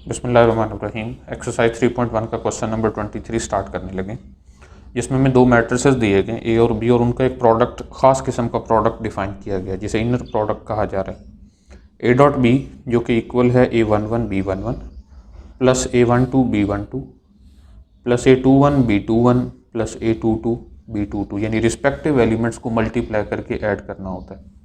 बिस्मिल्लाहिर्रहमानिर्रहीम। एक्सरसाइज 3.1 का question number 23 start करने लगे, जिसमें हमें दो मैट्रिसेस दिए गए ए और बी और उनका एक प्रोडक्ट, ख़ास किस्म का प्रोडक्ट डिफाइन किया गया जिसे इनर प्रोडक्ट कहा जा रहा है। ए डॉट बी जो कि इक्वल है A11 B11 plus A12 B12 plus A21 B21 plus A22 B22, यानी रिस्पेक्टिव एलिमेंट्स को मल्टीप्लाई करके ऐड करना होता है।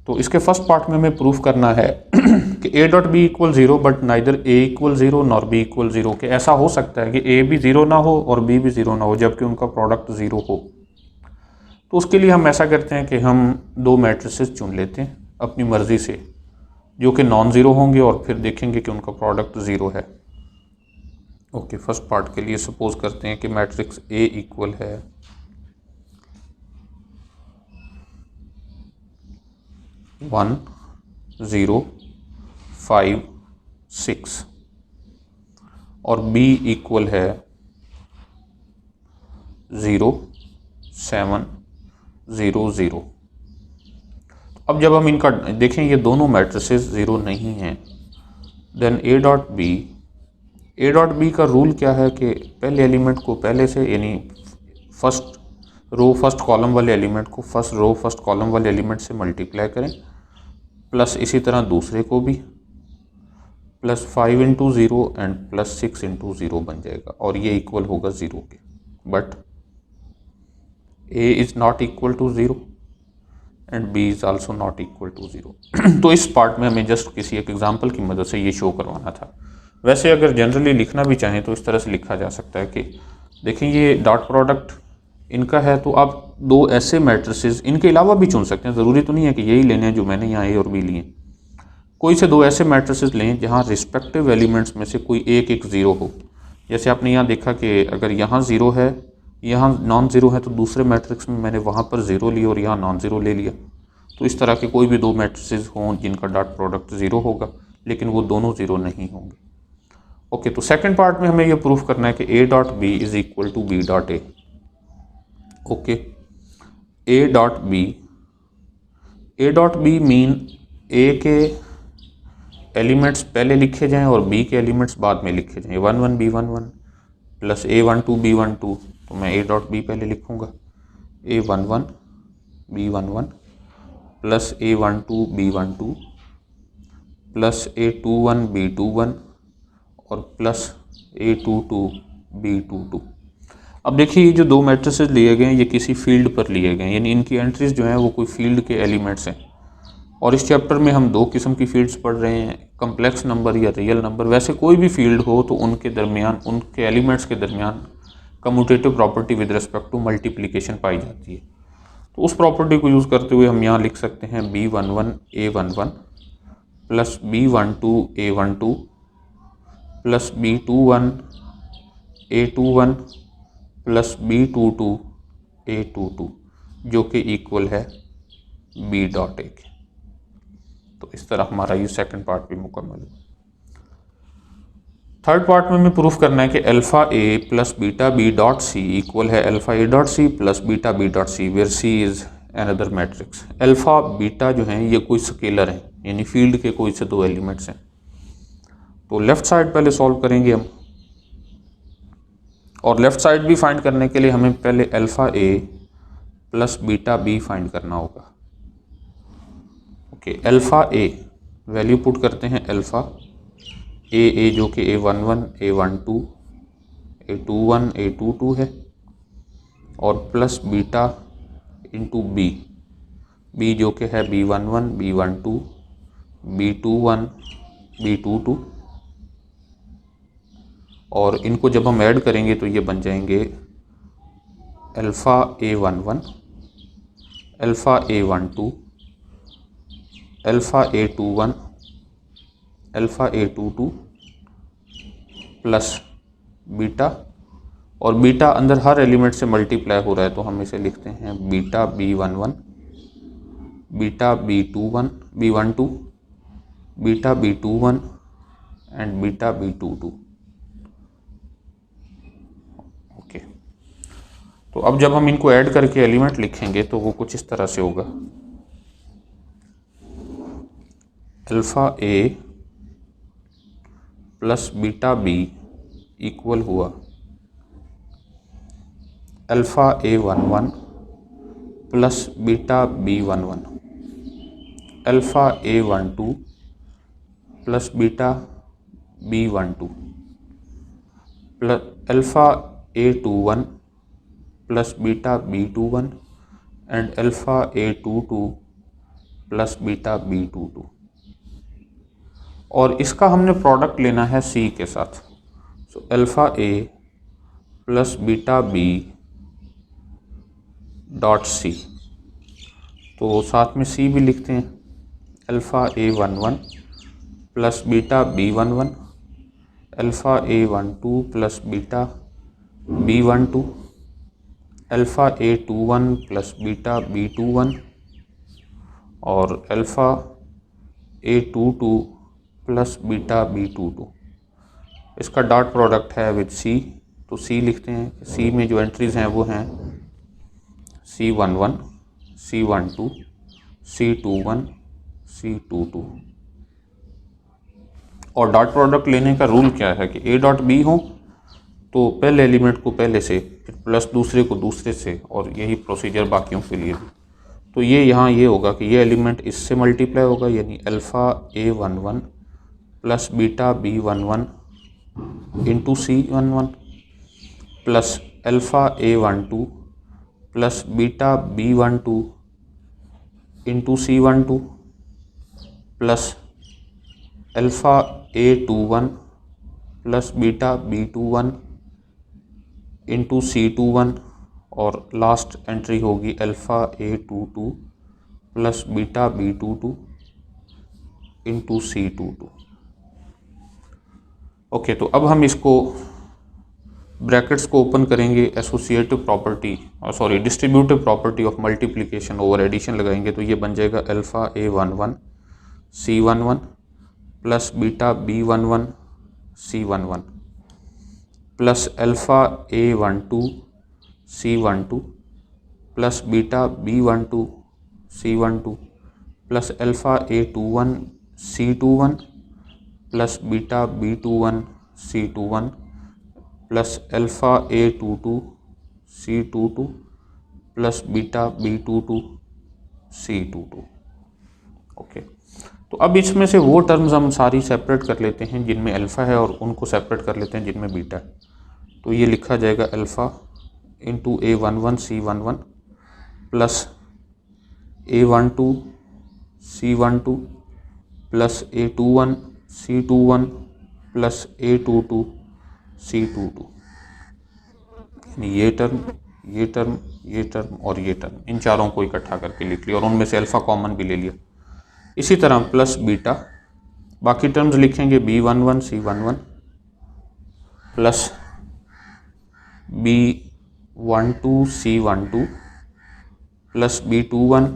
तो इसके फर्स्ट पार्ट में हमें प्रूफ करना है कि A dot B equal zero but neither A equal zero nor B equal zero, कि ऐसा हो सकता है कि ए भी ज़ीरो ना हो और बी भी ज़ीरो ना हो जबकि उनका प्रोडक्ट ज़ीरो हो। तो उसके लिए हम ऐसा करते हैं कि हम दो मैट्रिसेस चुन लेते हैं अपनी मर्ज़ी से जो कि नॉन ज़ीरो होंगे और फिर देखेंगे कि उनका प्रोडक्ट ज़ीरो है। ओके, फर्स्ट पार्ट के लिए सपोज करते हैं कि मैट्रिक्स ए इक्वल है 1 0 5 6 और B इक्वल है 0 7 0 0। अब जब हम इनका देखें ये दोनों मैट्रिसेस ज़ीरो नहीं हैं, देन ए डॉट बी का रूल क्या है कि पहले एलिमेंट को पहले से, यानी फर्स्ट रो फर्स्ट कॉलम वाले एलिमेंट को फर्स्ट रो फर्स्ट कॉलम वाले एलिमेंट से मल्टीप्लाई करें, प्लस इसी तरह दूसरे को भी plus 5 into zero and plus 6 into zero बन जाएगा और ये इक्वल होगा ज़ीरो के। But A is not equal to zero and B is also not equal to zero. तो इस पार्ट में हमें जस्ट किसी एक एग्जांपल की मदद से ये शो करवाना था। वैसे अगर जनरली लिखना भी चाहें तो इस तरह से लिखा जा सकता है कि देखें ये डॉट प्रोडक्ट इनका है, तो आप दो ऐसे मैट्रिसेस इनके अलावा भी चुन सकते हैं, ज़रूरी तो नहीं है कि यही लेने हैं जो मैंने यहाँ ए और बी लिए। कोई से दो ऐसे मैट्रिसेस लें जहाँ रिस्पेक्टिव एलिमेंट्स में से कोई एक एक ज़ीरो हो। जैसे आपने यहाँ देखा कि अगर यहाँ ज़ीरो है, यहाँ नॉन ज़ीरो है, तो दूसरे मैट्रिक्स में मैंने वहाँ पर ज़ीरो लिया और यहाँ नॉन ज़ीरो ले लिया। तो इस तरह के कोई भी दो मैट्रिसेस हों जिनका डॉट प्रोडक्ट ज़ीरो होगा लेकिन वो दोनों ज़ीरो नहीं होंगे। ओके, तो सेकेंड पार्ट में हमें ये प्रूफ करना है कि A dot B is equal to B dot A. Okay, A dot B mean A के एलिमेंट्स पहले लिखे जाएं और बी के एलिमेंट्स बाद में लिखे जाएं। A11 B11 plus A12 B12, तो मैं ए डॉट बी पहले लिखूँगा A11 B11 plus A12 B12 plus A21 B21 और प्लस A22 B22। अब देखिए ये जो दो मैट्रिसेस लिए गए हैं ये किसी फील्ड पर लिए गए हैं, यानी इनकी एंट्रीज जो हैं वो कोई फील्ड के एलिमेंट्स हैं। और इस चैप्टर में हम दो किस्म की फील्ड्स पढ़ रहे हैं, कम्प्लेक्स नंबर या रियल नंबर। वैसे कोई भी फील्ड हो तो उनके दरमियान, उनके एलिमेंट्स के दरमियान commutative property with respect to multiplication पाई जाती है। तो उस प्रॉपर्टी को यूज़ करते हुए हम यहाँ लिख सकते हैं B11 A11 plus B12 A12 plus B21 A21 plus B22 A22 जो कि इक्वल है B डॉट ए के। तो इस तरह हमारा ये सेकंड पार्ट भी मुकम्मल है। थर्ड पार्ट में हमें प्रूफ करना है कि alpha A plus beta B dot C equal है alpha A dot C plus beta B dot C, where C is another matrix. Alpha beta जो हैं ये कोई स्केलर है, यानी फील्ड के कोई से दो एलिमेंट्स हैं। तो लेफ़्ट साइड पहले सॉल्व करेंगे हम, और लेफ़्ट साइड भी फाइंड करने के लिए हमें पहले alpha A plus beta B find करना होगा। Okay, alpha A value put करते हैं अल्फ़ा ए जो कि A11 A12 A21 A22 है और प्लस बीटा इंटू बी जो कि है B11 B12 B21 B22, और इनको जब हम ऐड करेंगे तो ये बन जाएंगे alpha A11 alpha A12 alpha A21 alpha A22 plus beta, और बीटा अंदर हर एलिमेंट से मल्टीप्लाई हो रहा है तो हम इसे लिखते हैं beta B11 beta B12 beta B21 and beta B22। Okay, तो अब जब हम इनको ऐड करके एलिमेंट लिखेंगे तो वो कुछ इस तरह से होगा alpha A plus beta B equal हुआ alpha A11 plus beta B11, alpha A12 plus beta B12 plus alpha A21 plus beta B21 and alpha A22 plus beta B22। और इसका हमने प्रोडक्ट लेना है C के साथ। सो alpha A plus beta B dot C, तो साथ में C भी लिखते हैं। Alpha A11 plus beta B11, alpha A12 plus beta B12, alpha A21 plus beta B21 और alpha A22 plus beta B22। इसका डॉट प्रोडक्ट है विद C, तो C लिखते हैं। C में जो एंट्रीज़ हैं वो हैं C11, C12, C21, C22। और डॉट प्रोडक्ट लेने का रूल क्या है कि A डॉट B हो तो पहले एलिमेंट को पहले से, फिर प्लस दूसरे को दूसरे से, और यही प्रोसीजर बाकियों के लिए भी। तो ये यहाँ ये होगा कि ये एलिमेंट इससे मल्टीप्लाई होगा, यानी alpha A11 plus beta B11 into C11 plus alpha A12 plus beta B12 into C12 plus alpha A21 plus beta B21 into C21 और लास्ट एंट्री होगी alpha A22 plus beta B22 into C22। Okay, तो अब हम इसको brackets को open करेंगे, associative property और sorry distributive property of multiplication over addition लगाएंगे, तो ये बन जाएगा alpha A11 C11 plus beta B11 C11 plus alpha A12 C12 plus beta B12 C12 plus alpha A21 C21 plus beta B21 C21 plus alpha A22 C22 plus beta B22 C22। Okay, तो अब इसमें से वो terms हम सारी separate कर लेते हैं जिनमें अल्फ़ा है और उनको सेपरेट कर लेते हैं जिनमें बीटा है। तो ये लिखा जाएगा alpha into A11 C11 plus A12 C12 plus A21 C21 plus A22 C22। ये टर्म, ये टर्म, ये टर्म और ये टर्म, इन चारों को इकट्ठा करके लिख लिया और उनमें से अल्फ़ा कॉमन भी ले लिया। इसी तरह प्लस बीटा, बाकी टर्म्स लिखेंगे B11 C11 plus B12 C12 plus B21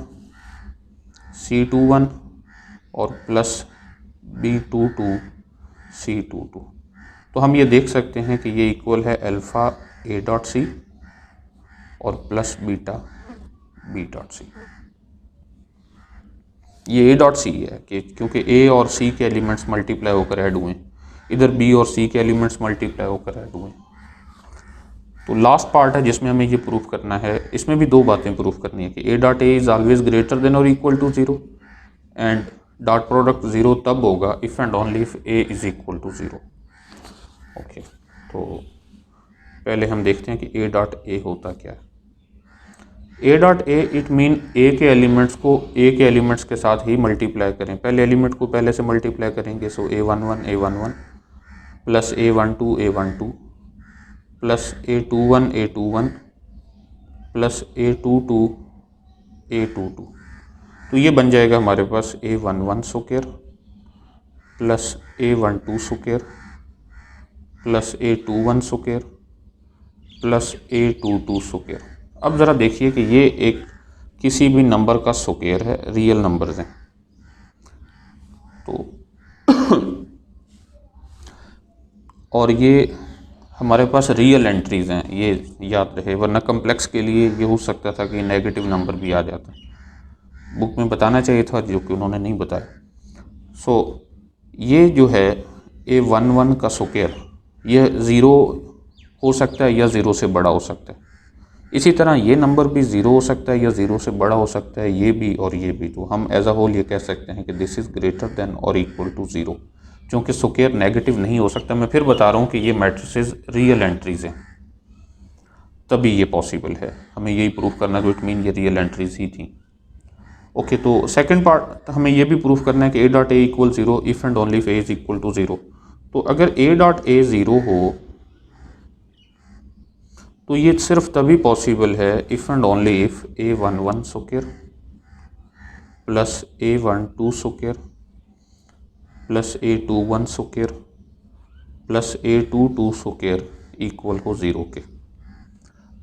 C21 और प्लस B22 C22। तो हम ये देख सकते हैं कि ये इक्वल है अल्फ़ा A डॉट C और plus beta B dot C। ये A डॉट C है कि क्योंकि A और C के एलिमेंट्स मल्टीप्लाई होकर ऐड हुए हैं, इधर B और C के एलिमेंट्स मल्टीप्लाई होकर ऐड हुए हैं। तो लास्ट पार्ट है जिसमें हमें ये प्रूफ करना है। इसमें भी दो बातें प्रूफ करनी है कि A dot A is always greater than और equal to 0 and dot product 0 तब होगा if and only if A is equal to 0। Okay, तो पहले हम देखते हैं कि A डॉट A होता क्या है। A dot A it mean A के एलिमेंट्स को A के एलिमेंट्स के साथ ही मल्टीप्लाई करें। पहले एलिमेंट को पहले से मल्टीप्लाई करेंगे, सो A11 plus A12 plus A21 plus A22 तो ये बन जाएगा हमारे पास A11 square plus A12 square plus A21 square plus A22 square. अब ज़रा देखिए कि ये एक किसी भी नंबर का स्क्वायर है, रियल नंबर्स हैं। तो और ये हमारे पास रियल एंट्रीज़ हैं, ये याद रहे, वरना कम्प्लेक्स के लिए ये हो सकता था कि नेगेटिव नंबर भी आ जाता। बुक में बताना चाहिए था जो कि उन्होंने नहीं बताया। सो ये जो है A11 का स्क्वायर यह 0 हो सकता है या 0 से बड़ा हो सकता है। इसी तरह ये नंबर भी 0 हो सकता है या 0 से बड़ा हो सकता है, ये भी और ये भी। तो हम एज अ होल ये कह सकते हैं कि दिस इज़ ग्रेटर देन और इक्वल टू 0। क्योंकि स्क्वायर नेगेटिव नहीं हो सकता, मैं फिर बता रहा हूँ कि ये मैट्रिसेस रियल एंट्रीज हैं, तभी ये पॉसिबल है। हमें यही प्रूफ करना है, तो इट मीन ये रियल एंट्रीज ही थी। ओके, तो सेकंड पार्ट हमें ये भी प्रूफ करना है कि A.A equal 0 if and only if A is equal to 0। तो अगर A.A 0 हो तो ये सिर्फ तभी पॉसिबल है if and only if A11 square plus A12 square plus A21 square plus A22 square equal हो 0 के।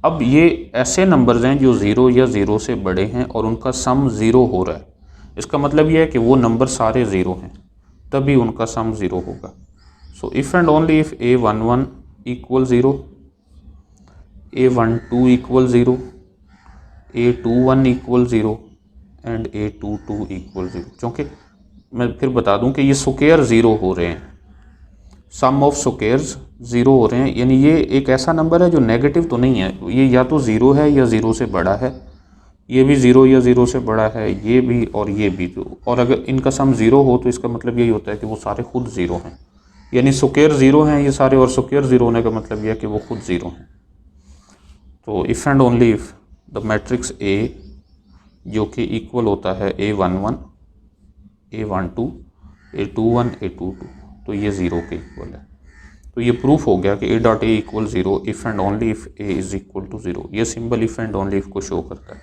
अब ये ऐसे नंबर्स हैं जो 0 या 0 से बड़े हैं और उनका सम 0 हो रहा है। इसका मतलब ये है कि वो नंबर सारे 0 हैं, तभी उनका सम 0 होगा। So if and only if A11 equal 0, A12 equal 0, A21 equal 0 and A22 equal 0। क्योंकि मैं फिर बता दूं कि ये स्क्वायर 0 हो रहे हैं, सम ऑफ स्क्वायर्स 0 हो रहे हैं, यानी ये एक ऐसा नंबर है जो नेगेटिव तो नहीं है। ये या तो 0 है या 0 से बड़ा है, ये भी 0 या 0 से बड़ा है, ये भी और ये भी। तो और अगर इनका सम 0 हो तो इसका मतलब यही होता है कि वो सारे खुद 0 हैं, यानी स्क्वायर 0 हैं ये सारे, और स्क्वायर 0 होने का मतलब यह है कि वो खुद 0 हैं। तो if and only if the matrix A जो कि इक्वल होता है A11, A12, A21, A22, तो ये 0 के इक्वल है। तो ये प्रूफ हो गया कि A.A equal 0 if and only if A is equal to 0। ये symbol if and only if को शो करता है।